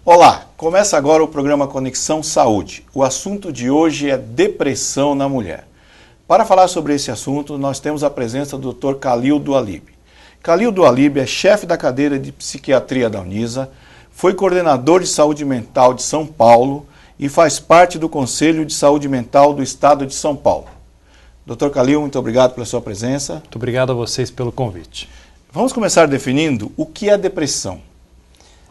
Olá, começa agora o programa Conexão Saúde. O assunto de hoje é depressão na mulher. Para falar sobre esse assunto, nós temos a presença do Dr. Khalil Doualib. Khalil Doualib é chefe da cadeira de psiquiatria da Unisa, foi coordenador de saúde mental de São Paulo e faz parte do Conselho de Saúde Mental do Estado de São Paulo. Dr. Khalil, muito obrigado pela sua presença. Muito obrigado a vocês pelo convite. Vamos começar definindo o que é depressão.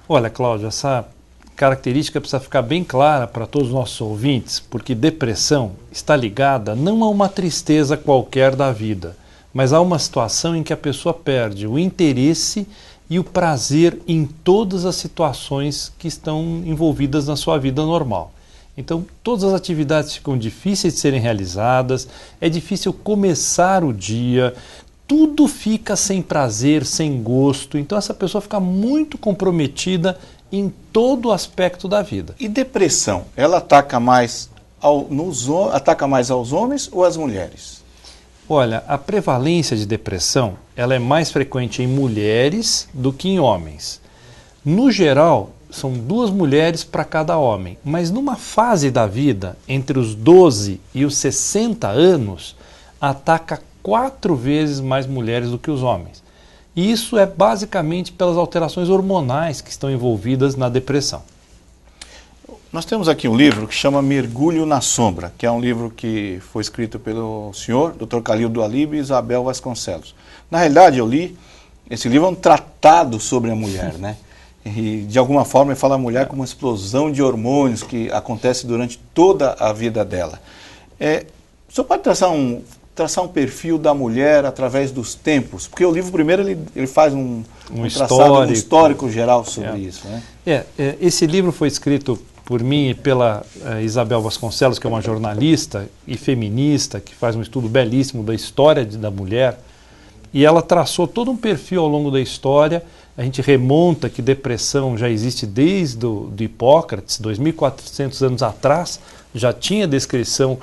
Olha, Cláudio, essa característica precisa ficar bem clara para todos os nossos ouvintes, porque depressão está ligada não a uma tristeza qualquer da vida, mas a uma situação em que a pessoa perde o interesse e o prazer em todas as situações que estão envolvidas na sua vida normal. Então, todas as atividades ficam difíceis de serem realizadas, é difícil começar o dia, tudo fica sem prazer, sem gosto, então essa pessoa fica muito comprometida em todo o aspecto da vida. E depressão, ela ataca mais aos homens ou às mulheres? Olha, a prevalência de depressão ela é mais frequente em mulheres do que em homens. No geral, são 2 mulheres para cada homem, mas numa fase da vida, entre os 12 e os 60 anos, ataca 4 vezes mais mulheres do que os homens. E isso é basicamente pelas alterações hormonais que estão envolvidas na depressão. Nós temos aqui um livro que chama Mergulho na Sombra, que é um livro que foi escrito pelo senhor, Dr. Khalil Doualib e Isabel Vasconcelos. Na realidade, eu li, esse livro é um tratado sobre a mulher, né? E de alguma forma ele fala a mulher como uma explosão de hormônios que acontece durante toda a vida dela. O senhor pode traçar um perfil da mulher através dos tempos? Porque o livro primeiro ele faz um histórico geral sobre isso, né? Esse livro foi escrito por mim e pela Isabel Vasconcelos, que é uma jornalista e feminista, que faz um estudo belíssimo da história da mulher, e ela traçou todo um perfil ao longo da história. A gente remonta que depressão já existe desde do Hipócrates, 2.400 anos atrás, já tinha descrição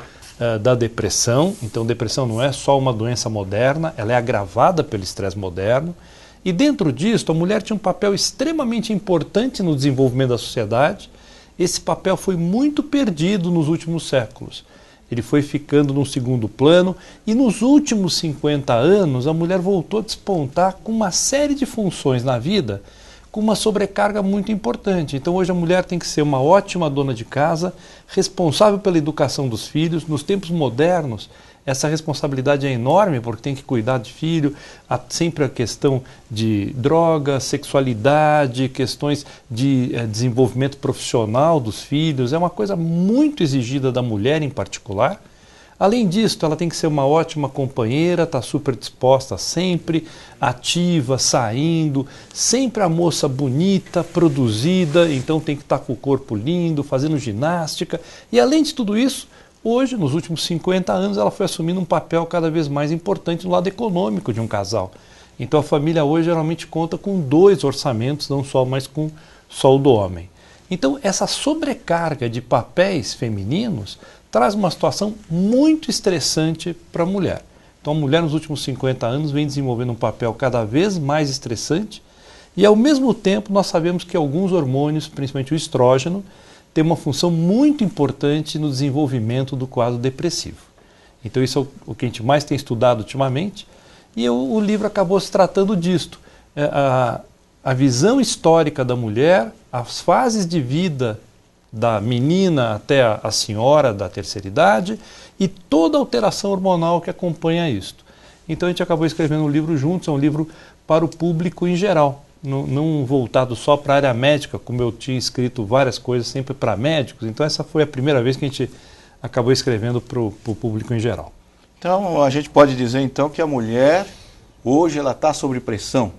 da depressão. Então depressão não é só uma doença moderna, ela é agravada pelo estresse moderno. E dentro disso, a mulher tinha um papel extremamente importante no desenvolvimento da sociedade. Esse papel foi muito perdido nos últimos séculos. Ele foi ficando num segundo plano e nos últimos 50 anos a mulher voltou a despontar com uma série de funções na vida com uma sobrecarga muito importante. Então hoje a mulher tem que ser uma ótima dona de casa, responsável pela educação dos filhos. Nos tempos modernos essa responsabilidade é enorme porque tem que cuidar de filho, há sempre a questão de droga, sexualidade, questões de desenvolvimento profissional dos filhos, é uma coisa muito exigida da mulher em particular. Além disso, ela tem que ser uma ótima companheira, está super disposta sempre, ativa, saindo, sempre a moça bonita, produzida, então tem que estar com o corpo lindo, fazendo ginástica. E além de tudo isso, hoje, nos últimos 50 anos, ela foi assumindo um papel cada vez mais importante no lado econômico de um casal. Então a família hoje geralmente conta com 2 orçamentos, não só mais com só o do homem. Então essa sobrecarga de papéis femininos traz uma situação muito estressante para a mulher. Então a mulher nos últimos 50 anos vem desenvolvendo um papel cada vez mais estressante e ao mesmo tempo nós sabemos que alguns hormônios, principalmente o estrógeno, tem uma função muito importante no desenvolvimento do quadro depressivo. Então isso é o que a gente mais tem estudado ultimamente e o livro acabou se tratando disto. A visão histórica da mulher, as fases de vida da menina até a senhora da terceira idade e toda a alteração hormonal que acompanha isto. Então a gente acabou escrevendo um livro juntos, é um livro para o público em geral. Não voltado só para a área médica, como eu tinha escrito várias coisas sempre para médicos, então essa foi a primeira vez que a gente acabou escrevendo para o público em geral. Então a gente pode dizer então que a mulher hoje ela está sob pressão?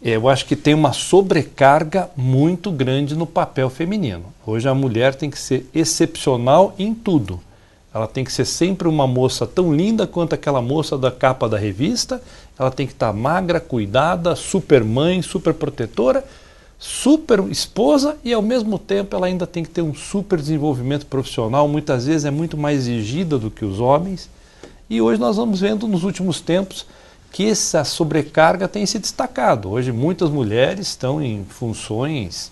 Eu acho que tem uma sobrecarga muito grande no papel feminino. Hoje a mulher tem que ser excepcional em tudo. Ela tem que ser sempre uma moça tão linda quanto aquela moça da capa da revista. Ela tem que estar magra, cuidada, super mãe, super protetora, super esposa e ao mesmo tempo ela ainda tem que ter um super desenvolvimento profissional. Muitas vezes é muito mais exigida do que os homens. E hoje nós vamos vendo nos últimos tempos que essa sobrecarga tem se destacado. Hoje muitas mulheres estão em funções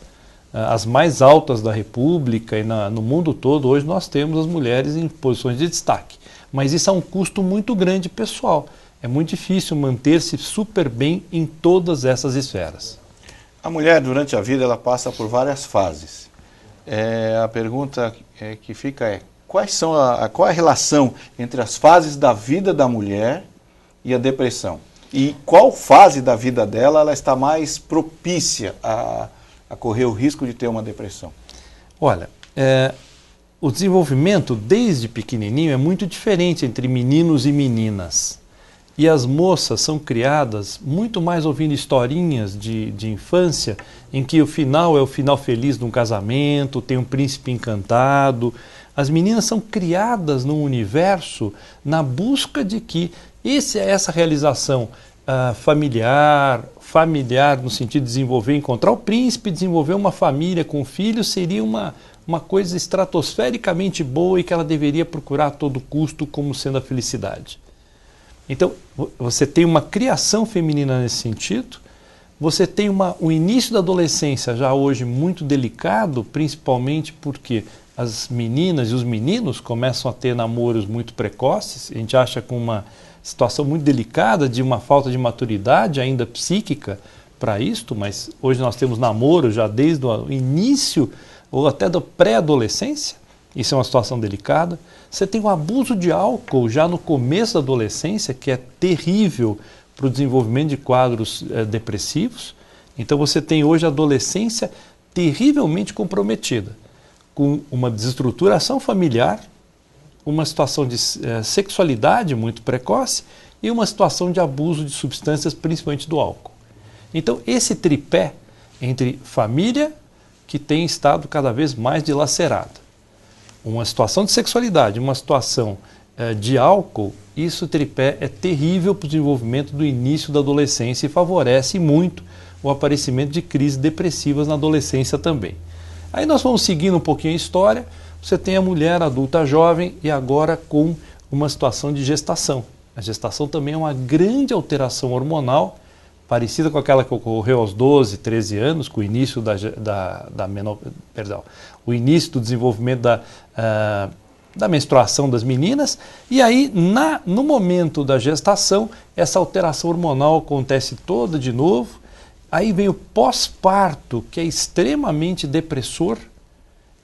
as mais altas da República e no mundo todo, hoje nós temos as mulheres em posições de destaque. Mas isso é um custo muito grande pessoal. É muito difícil manter-se super bem em todas essas esferas. A mulher, durante a vida, ela passa por várias fases. A pergunta que fica é, qual é a relação entre as fases da vida da mulher e a depressão? E qual fase da vida dela ela está mais propícia a correr o risco de ter uma depressão? Olha, o desenvolvimento desde pequenininho é muito diferente entre meninos e meninas. E as moças são criadas muito mais ouvindo historinhas de infância, em que o final é o final feliz de um casamento, tem um príncipe encantado. As meninas são criadas num universo na busca de que essa realização familiar no sentido de desenvolver, encontrar o príncipe, desenvolver uma família com filhos, seria uma coisa estratosfericamente boa e que ela deveria procurar a todo custo como sendo a felicidade. Então, você tem uma criação feminina nesse sentido, você tem o início da adolescência já hoje muito delicado, principalmente porque as meninas e os meninos começam a ter namoros muito precoces, a gente acha com uma situação muito delicada de uma falta de maturidade ainda psíquica para isto, mas hoje nós temos namoro já desde o início ou até da pré-adolescência, isso é uma situação delicada. Você tem o abuso de álcool já no começo da adolescência, que é terrível para o desenvolvimento de quadros depressivos. Então você tem hoje a adolescência terrivelmente comprometida, com uma desestruturação familiar, uma situação de sexualidade muito precoce e uma situação de abuso de substâncias, principalmente do álcool. Então esse tripé entre família, que tem estado cada vez mais dilacerada, uma situação de sexualidade, uma situação de álcool, isso tripé é terrível para o desenvolvimento do início da adolescência e favorece muito o aparecimento de crises depressivas na adolescência também. Aí nós vamos seguindo um pouquinho a história, você tem a mulher adulta jovem e agora com uma situação de gestação. A gestação também é uma grande alteração hormonal, parecida com aquela que ocorreu aos 12, 13 anos, com o início o início do desenvolvimento da menstruação das meninas, e aí no momento da gestação, essa alteração hormonal acontece toda de novo, aí vem o pós-parto, que é extremamente depressor,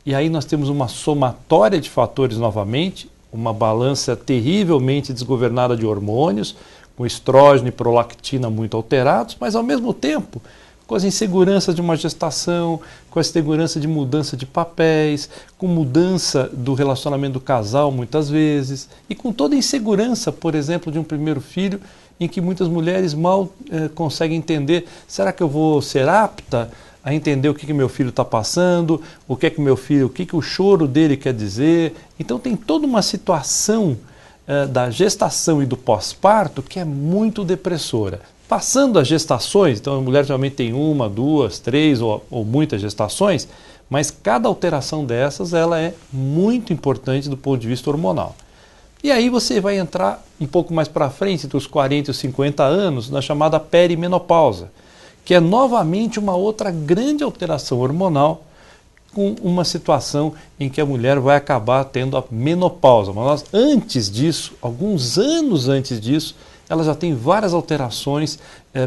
e aí nós temos uma somatória de fatores novamente, uma balança terrivelmente desgovernada de hormônios, com estrógeno e prolactina muito alterados, mas ao mesmo tempo com as inseguranças de uma gestação, com a insegurança de mudança de papéis, com mudança do relacionamento do casal muitas vezes, e com toda a insegurança, por exemplo, de um primeiro filho, em que muitas mulheres mal conseguem entender, será que eu vou ser apta a entender o que meu filho está passando, o que o choro dele quer dizer. Então tem toda uma situação da gestação e do pós-parto que é muito depressora. Passando as gestações, então a mulher geralmente tem 1, 2, 3 ou muitas gestações, mas cada alteração dessas ela é muito importante do ponto de vista hormonal. E aí você vai entrar um pouco mais para frente, entre os 40 e os 50 anos, na chamada perimenopausa, que é novamente uma outra grande alteração hormonal, com uma situação em que a mulher vai acabar tendo a menopausa. Mas antes disso, alguns anos antes disso, ela já tem várias alterações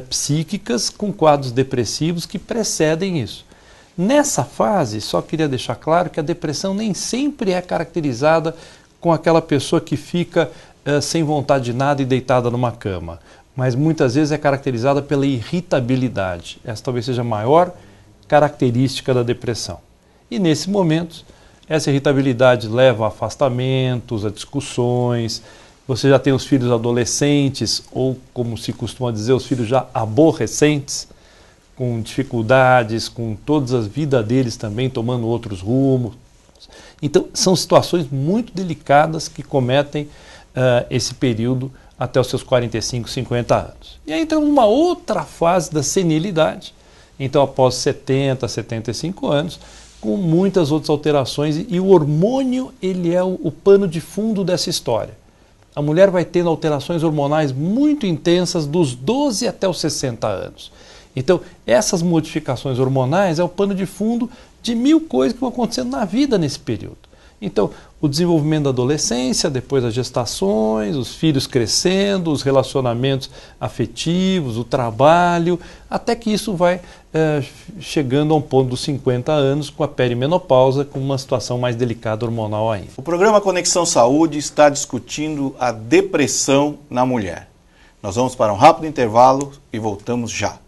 psíquicas com quadros depressivos que precedem isso. Nessa fase, só queria deixar claro que a depressão nem sempre é caracterizada com aquela pessoa que fica sem vontade de nada e deitada numa cama, mas muitas vezes é caracterizada pela irritabilidade. Essa talvez seja a maior característica da depressão. E nesse momento, essa irritabilidade leva a afastamentos, a discussões. Você já tem os filhos adolescentes, ou como se costuma dizer, os filhos já aborrecentes, com dificuldades, com todas as vidas deles também tomando outros rumos. Então, são situações muito delicadas que cometem esse período até os seus 45, 50 anos. E aí entramos numa outra fase da senilidade, então após 70, 75 anos, com muitas outras alterações, e o hormônio ele é o pano de fundo dessa história. A mulher vai tendo alterações hormonais muito intensas dos 12 até os 60 anos. Então, essas modificações hormonais é o pano de fundo de 1000 coisas que vão acontecendo na vida nesse período. Então, o desenvolvimento da adolescência, depois as gestações, os filhos crescendo, os relacionamentos afetivos, o trabalho, até que isso vai chegando a um ponto dos 50 anos com a perimenopausa, com uma situação mais delicada hormonal ainda. O programa Conexão Saúde está discutindo a depressão na mulher. Nós vamos para um rápido intervalo e voltamos já.